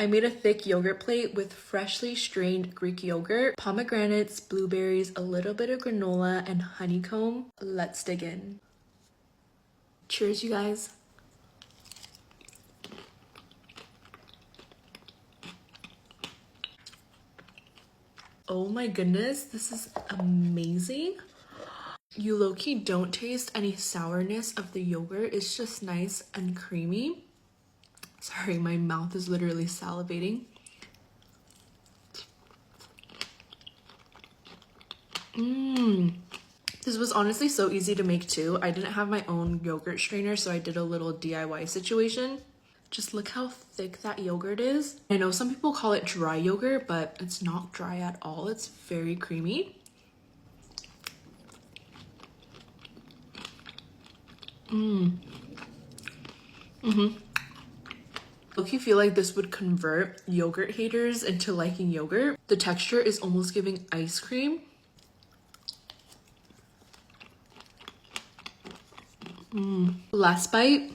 I made a thick yogurt plate with freshly strained Greek yogurt, pomegranates, blueberries, a little bit of granola, and honeycomb. Let's dig in. Cheers, you guys. Oh my goodness, this is amazing. You low-key don't taste any sourness of the yogurt. It's just nice and creamy. Sorry, my mouth is literally salivating. This was honestly so easy to make too. I didn't have my own yogurt strainer, so I did a little DIY situation. Just look how thick that yogurt is. I know some people call it dry yogurt, but it's not dry at all. It's very creamy. Look, you feel like this would convert yogurt haters into liking yogurt. The texture is almost giving ice cream. Last bite.